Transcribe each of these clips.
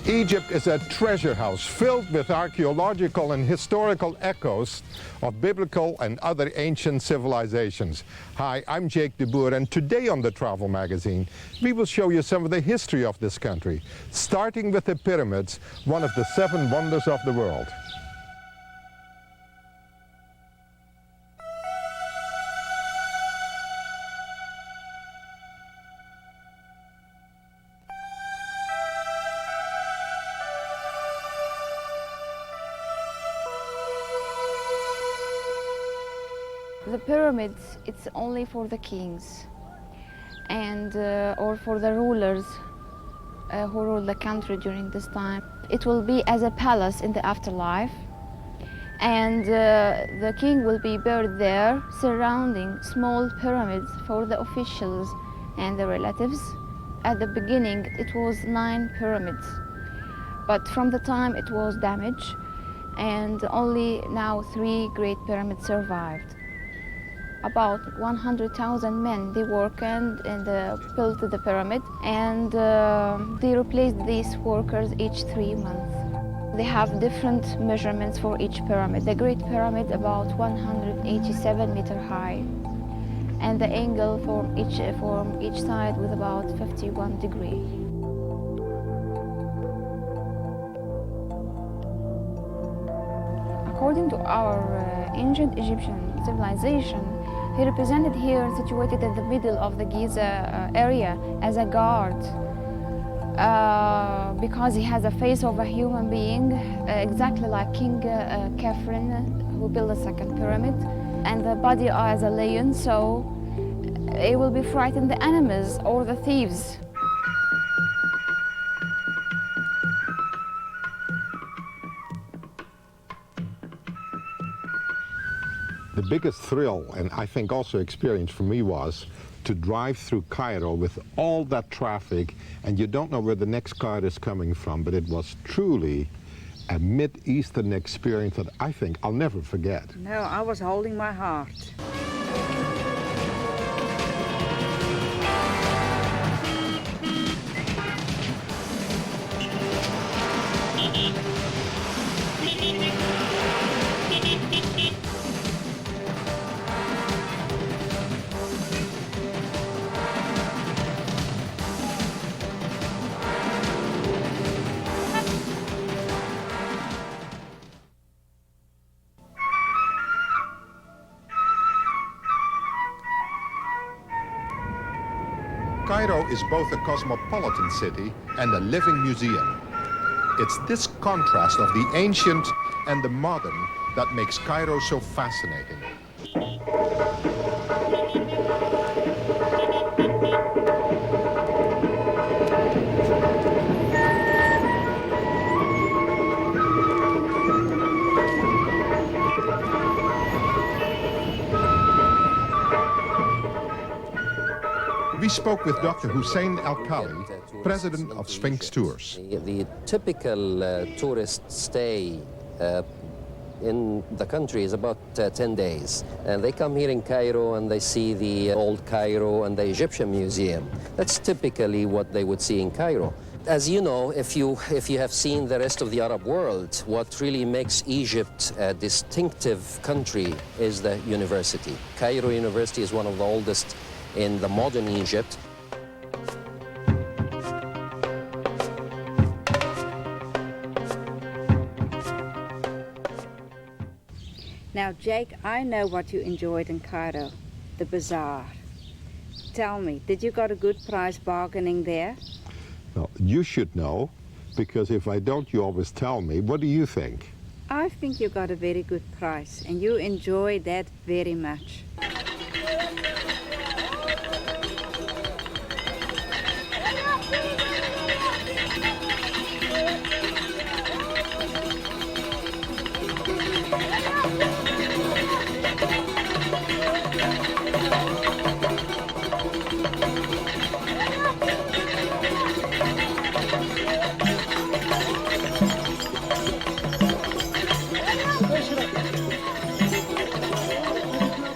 Egypt is a treasure house filled with archaeological and historical echoes of biblical and other ancient civilizations. Hi, I'm Jake de Boer, and today on the Travel Magazine, we will show you some of the history of this country, starting with the pyramids, one of the 7 wonders of the world. The pyramids, it's only for the kings and or for the rulers who rule the country during this time. It will be as a palace in the afterlife, and the king will be buried there, surrounding small pyramids for the officials and the relatives. At the beginning it was 9 pyramids, but from the time it was damaged, and only now 3 great pyramids survived. About 100,000 men, they worked and built the pyramid, and they replaced these workers each 3 months. They have different measurements for each pyramid. The Great Pyramid about 187 meters high, and the angle from each side with about 51 degrees. According to our ancient Egyptian civilization, he represented here, situated in the middle of the Giza area, as a guard, because he has a face of a human being, exactly like King Khafre, who built the second pyramid, and the body as a lion, so it will be frighten the enemies or the thieves. The biggest thrill, and I think also experience for me, was to drive through Cairo with all that traffic, and you don't know where the next car is coming from, but it was truly a Mid-Eastern experience that I think I'll never forget. No, I was holding my heart. Cairo is both a cosmopolitan city and a living museum. It's this contrast of the ancient and the modern that makes Cairo so fascinating. We spoke with Dr. Hussein Al-Khali, president of Sphinx Tours. The typical tourist stay in the country is about 10 days. And they come here in Cairo and they see the old Cairo and the Egyptian Museum. That's typically what they would see in Cairo. As you know, if you have seen the rest of the Arab world, what really makes Egypt a distinctive country is the university. Cairo University is one of the oldest in the modern Egypt. Now, Jake, I know what you enjoyed in Cairo, the bazaar. Tell me, did you got a good price bargaining there? Well, you should know, because if I don't, you always tell me. What do you think? I think you got a very good price, and you enjoy that very much.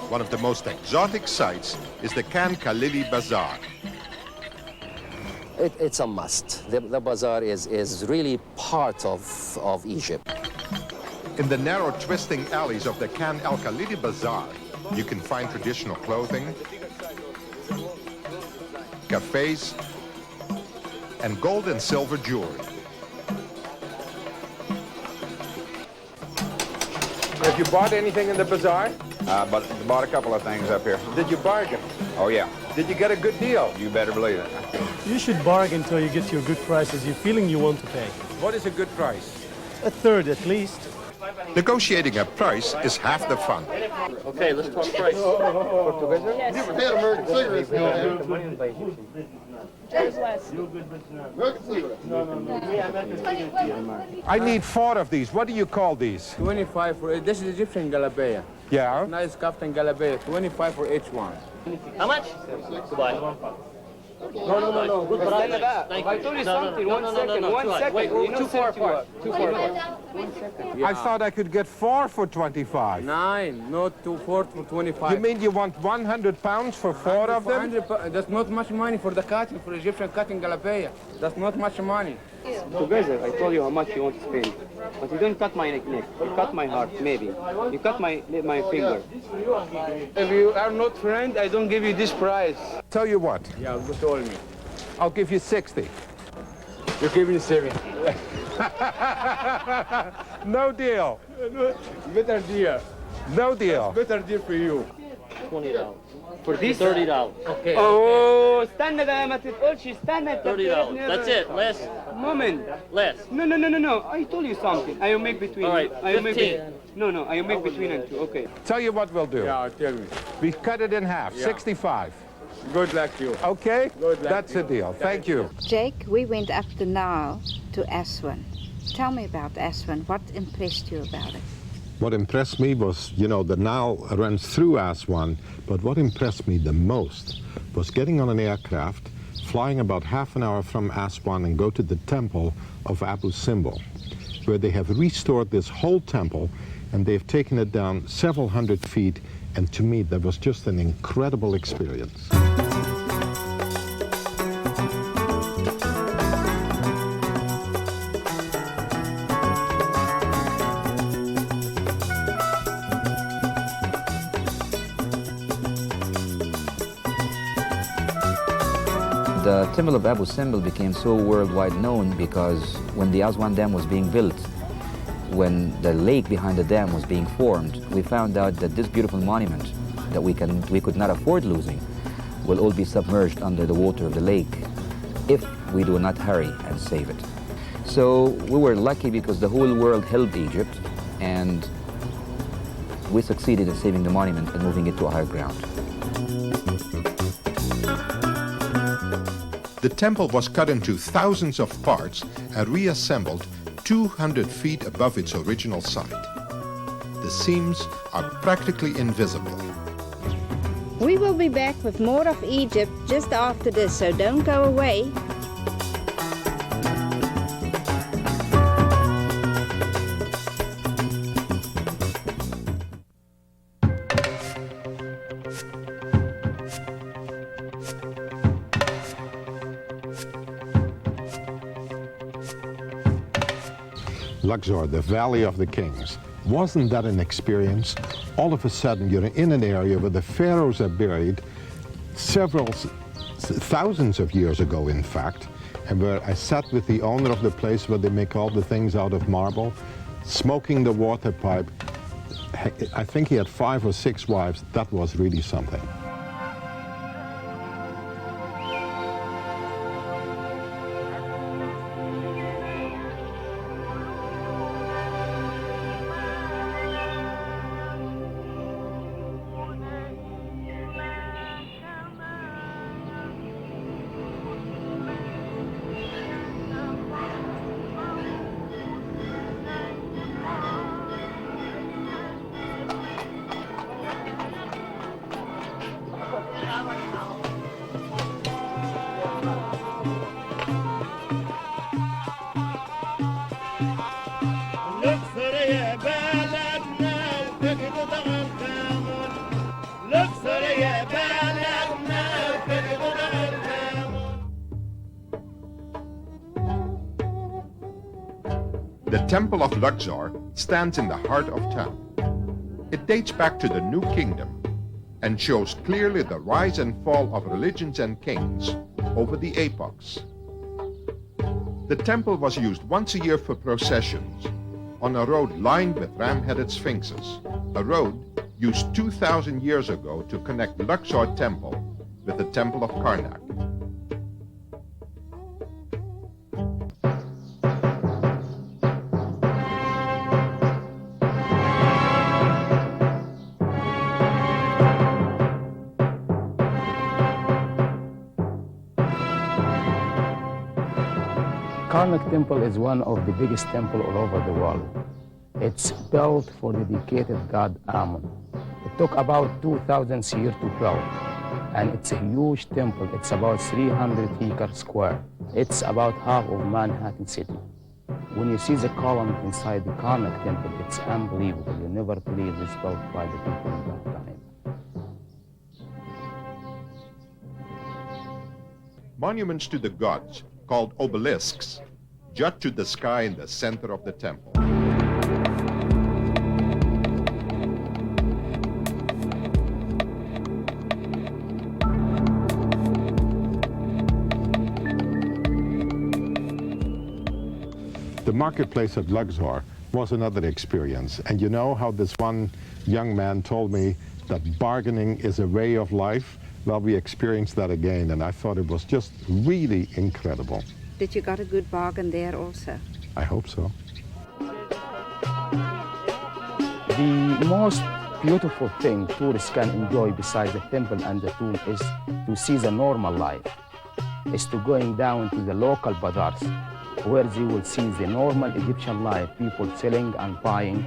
One of the most exotic sights is the Khan Khalili Bazaar. It's a must. The bazaar is really part of Egypt. In the narrow twisting alleys of the Khan El Khalidi Bazaar, you can find traditional clothing, cafes, and gold and silver jewelry. Have you bought anything in the bazaar? But bought a couple of things up here. Did you bargain? Oh, yeah. Did you get a good deal? You better believe it. You should bargain until you get to a good price as you're feeling you want to pay. What is a good price? A third at least. Negotiating a price is half the fun. Okay, let's talk price. I need 4 of these. What do you call these? 25 for this is Egyptian galabaya. Yeah. Nice kaftan galabaya. 25 for each one. How much? Goodbye. No. Good price. I told you something. One second. Wait, too far apart. I thought I could get 4 for 25. 9, not 2, 4 for 25. You mean you want 100 pounds for 4 of them? 100 that's not much money for the cutting, for Egyptian cutting galabaya. That's not much money. Together, I told you how much you want to spend. But you don't cut my neck. You cut my heart, maybe. You cut my finger. If you are not friend, I don't give you this price. Tell you what, Yeah, you told me. I'll give you 60. You give me 7. No deal. Better deal. No deal. Better deal for you. $20. For this? $30. Okay. Oh, استنى ده ما تقولش استنى انت $30. That's it. Less. Moment. Less. No. I told you something. I will make between. All right, I will make 15. No. I will make between and 2. Okay. Tell you what we'll do. Yeah, tell me. We cut it in half, Yeah. 65. Good luck to you. Okay? Good luck That's to a you. deal. Thank you. Jake, we went up the Nile to Aswan. Tell me about Aswan. What impressed you about it? What impressed me was, the Nile runs through Aswan, but what impressed me the most was getting on an aircraft, flying about half an hour from Aswan and go to the temple of Abu Simbel, where they have restored this whole temple and they've taken it down several hundred feet, and to me that was just an incredible experience. The Temple of Abu Simbel became so worldwide known because when the Aswan Dam was being built, when the lake behind the dam was being formed, we found out that this beautiful monument that we could not afford losing will all be submerged under the water of the lake if we do not hurry and save it. So we were lucky because the whole world helped Egypt, and we succeeded in saving the monument and moving it to a higher ground. The temple was cut into thousands of parts and reassembled 200 feet above its original site. The seams are practically invisible. We will be back with more of Egypt just after this, so don't go away. Luxor, the Valley of the Kings. Wasn't that an experience? All of a sudden, you're in an area where the pharaohs are buried several thousands of years ago, in fact, and where I sat with the owner of the place where they make all the things out of marble, smoking the water pipe. I think he had 5 or 6 wives. That was really something. Temple of Luxor stands in the heart of town. It dates back to the New Kingdom and shows clearly the rise and fall of religions and kings over the epochs. The temple was used once a year for processions on a road lined with ram-headed sphinxes, a road used 2,000 years ago to connect Luxor Temple with the Temple of Karnak. Karnak Temple is one of the biggest temples all over the world. It's built for the dedicated god Amun. It took about 2,000 years to build, and it's a huge temple. It's about 300 acres square. It's about half of Manhattan City. When you see the columns inside the Karnak Temple, it's unbelievable. You never believe it's built by the people in that time. Monuments to the gods, called obelisks, jut to the sky in the center of the temple. The marketplace at Luxor was another experience. And you know how this one young man told me that bargaining is a way of life? Well, we experienced that again, and I thought it was just really incredible. Did you got a good bargain there also? I hope so. The most beautiful thing tourists can enjoy besides the temple and the tomb is to see the normal life. Is to going down to the local bazaars, where they will see the normal Egyptian life, people selling and buying.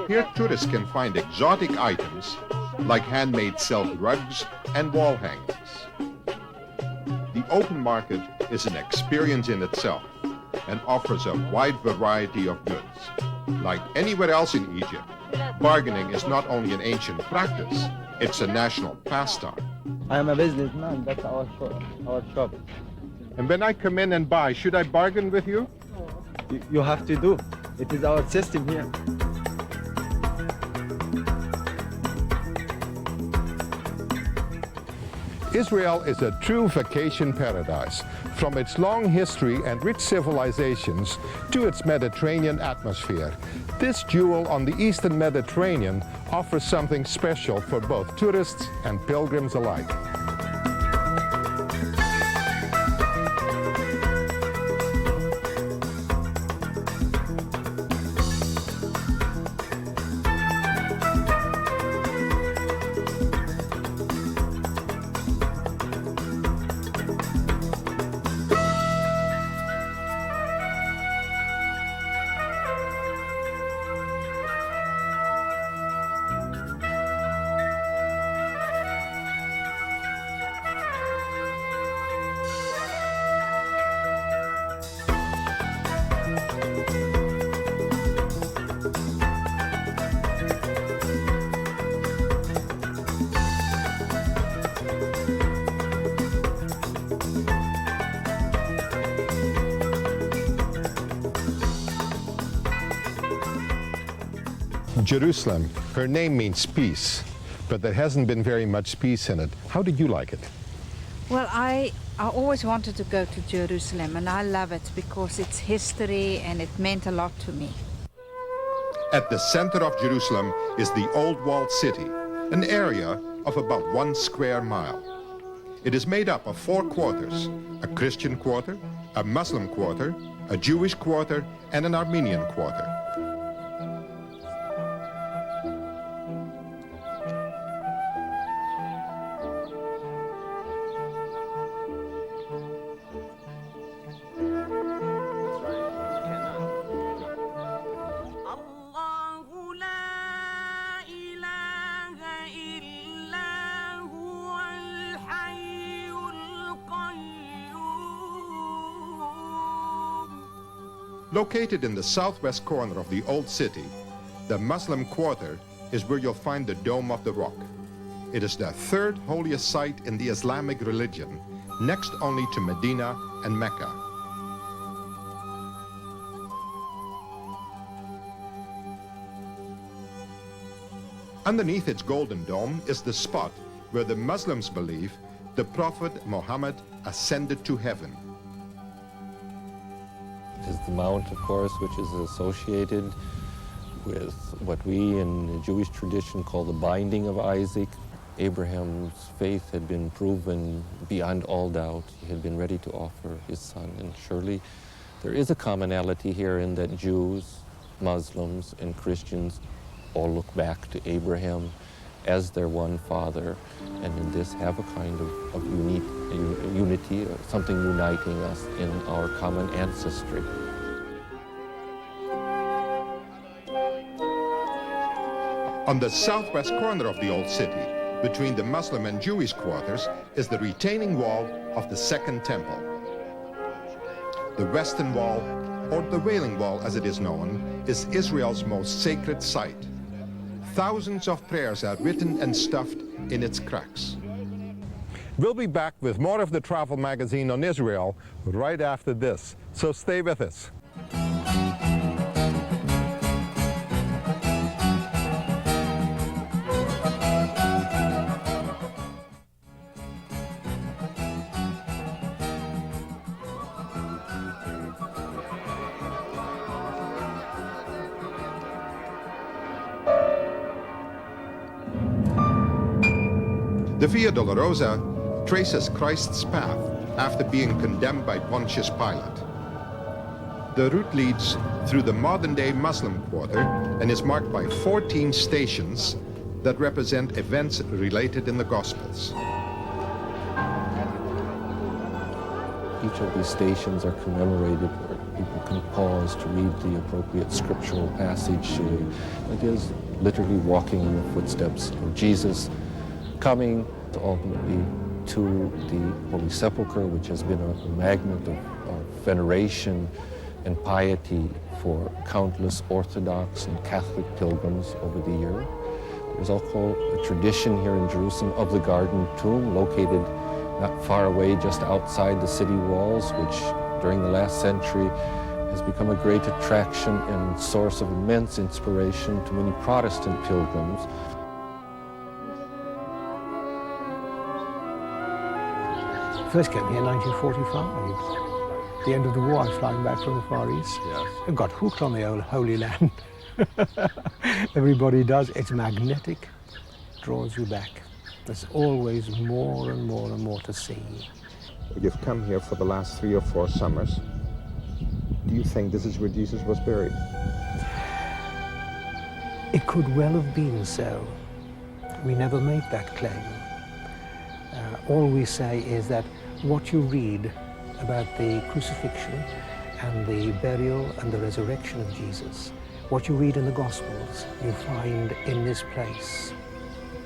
Here tourists can find exotic items like handmade silk rugs and wall hangings. The open market is an experience in itself and offers a wide variety of goods. Like anywhere else in Egypt, bargaining is not only an ancient practice, it's a national pastime. I am a businessman, that's our shop. And when I come in and buy, should I bargain with you? You have to do. It is our system here. Israel is a true vacation paradise, from its long history and rich civilizations to its Mediterranean atmosphere. This jewel on the Eastern Mediterranean offers something special for both tourists and pilgrims alike. Jerusalem, her name means peace, but there hasn't been very much peace in it. How did you like it? Well, I always wanted to go to Jerusalem, and I love it because it's history and it meant a lot to me. At the center of Jerusalem is the Old Walled City, an area of about 1 square mile. It is made up of 4 quarters, a Christian quarter, a Muslim quarter, a Jewish quarter, and an Armenian quarter. Located in the southwest corner of the Old City, the Muslim quarter is where you'll find the Dome of the Rock. It is the third holiest site in the Islamic religion, next only to Medina and Mecca. Underneath its golden dome is the spot where the Muslims believe the Prophet Muhammad ascended to heaven. It is the mount, of course, which is associated with what we in the Jewish tradition call the binding of Isaac. Abraham's faith had been proven beyond all doubt. He had been ready to offer his son. And surely there is a commonality here in that Jews, Muslims, and Christians all look back to Abraham as their one father, and in this have a kind of unity, something uniting us in our common ancestry. On the southwest corner of the old city, between the Muslim and Jewish quarters, is the retaining wall of the Second Temple. The Western Wall, or the Wailing Wall as it is known, is Israel's most sacred site. Thousands of prayers are written and stuffed in its cracks. We'll be back with more of the Travel Magazine on Israel right after this, so stay with us. The Via Dolorosa traces Christ's path after being condemned by Pontius Pilate. The route leads through the modern-day Muslim quarter and is marked by 14 stations that represent events related in the Gospels. Each of these stations are commemorated where people can pause to read the appropriate scriptural passage. It is literally walking in the footsteps of Jesus, coming ultimately to the Holy Sepulchre, which has been a magnet of veneration and piety for countless Orthodox and Catholic pilgrims over the year. There's also a tradition here in Jerusalem of the Garden Tomb, located not far away, just outside the city walls, which during the last century has become a great attraction and source of immense inspiration to many Protestant pilgrims. First came here in 1945. The end of the war, I was flying back from the Far East. Yes. And got hooked on the old Holy Land. Everybody does. It's magnetic, draws you back. There's always more and more and more to see. You've come here for the last 3 or 4 summers. Do you think this is where Jesus was buried? It could well have been so. We never make that claim. All we say is that what you read about the crucifixion and the burial and the resurrection of Jesus, what you read in the Gospels, you find in this place.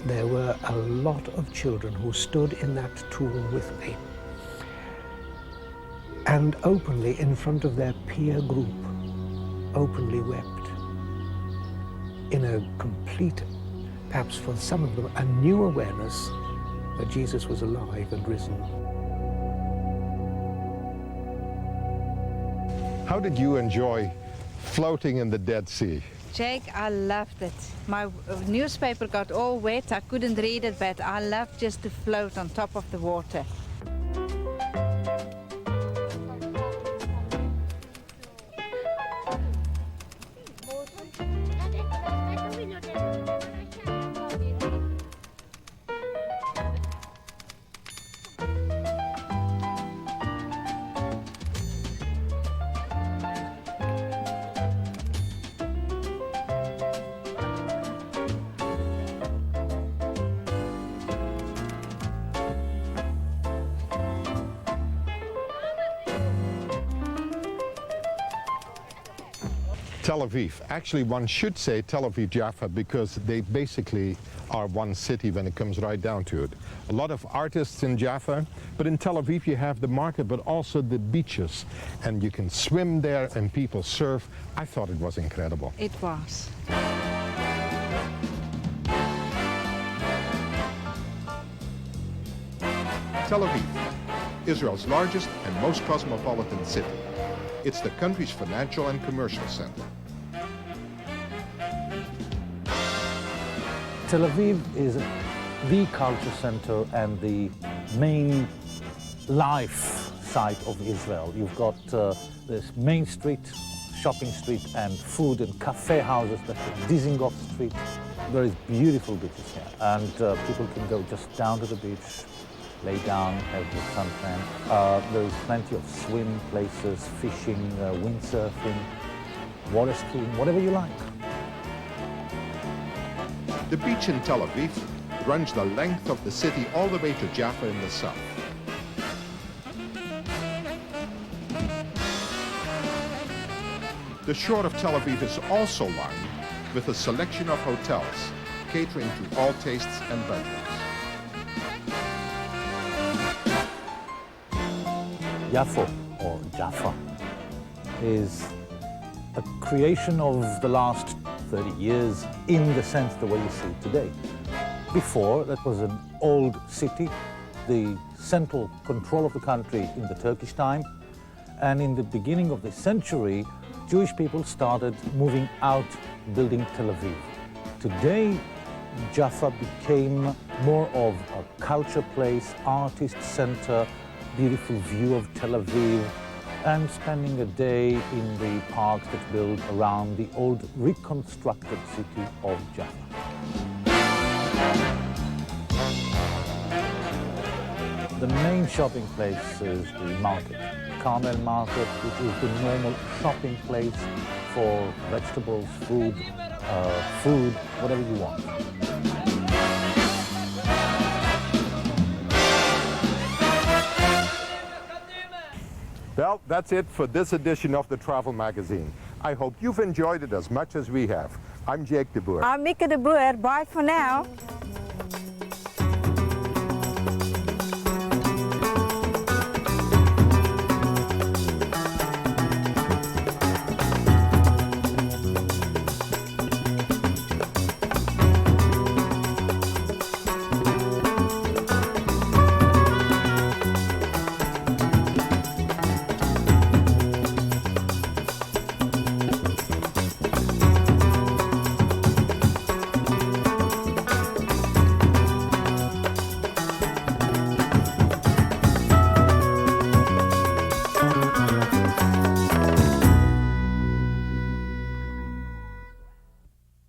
There were a lot of children who stood in that tomb with me and openly, in front of their peer group, openly wept in a complete, perhaps for some of them, a new awareness that Jesus was alive and risen. How did you enjoy floating in the Dead Sea? Jake, I loved it. My newspaper got all wet. I couldn't read it, but I loved just to float on top of the water. Tel Aviv. Actually, one should say Tel Aviv Jaffa because they basically are one city when it comes right down to it. A lot of artists in Jaffa, but in Tel Aviv you have the market, but also the beaches, and you can swim there and people surf. I thought it was incredible. It was. Tel Aviv, Israel's largest and most cosmopolitan city. It's the country's financial and commercial center. Tel Aviv is the culture center and the main life site of Israel. You've got this main street, shopping street, and food and cafe houses. That's the Dizengoff Street. There is beautiful beaches here, and people can go just down to the beach, lay down, have the suntan. There is plenty of swim places, fishing, windsurfing, water skiing, whatever you like. The beach in Tel Aviv runs the length of the city all the way to Jaffa in the south. The shore of Tel Aviv is also lined with a selection of hotels catering to all tastes and budgets. Yafo, or Jaffa, is a creation of the last 30 years in the sense the way you see it today. Before, that was an old city, the central control of the country in the Turkish time, and in the beginning of the century, Jewish people started moving out, building Tel Aviv. Today, Jaffa became more of a culture place, artist center, beautiful view of Tel Aviv, and spending a day in the parks that built around the old reconstructed city of Jaffa. The main shopping place is the market, Carmel Market, which is the normal shopping place for vegetables, food, whatever you want. Well, that's it for this edition of the Travel Magazine. I hope you've enjoyed it as much as we have. I'm Jake de Boer. I'm Mieke de Boer. Bye for now.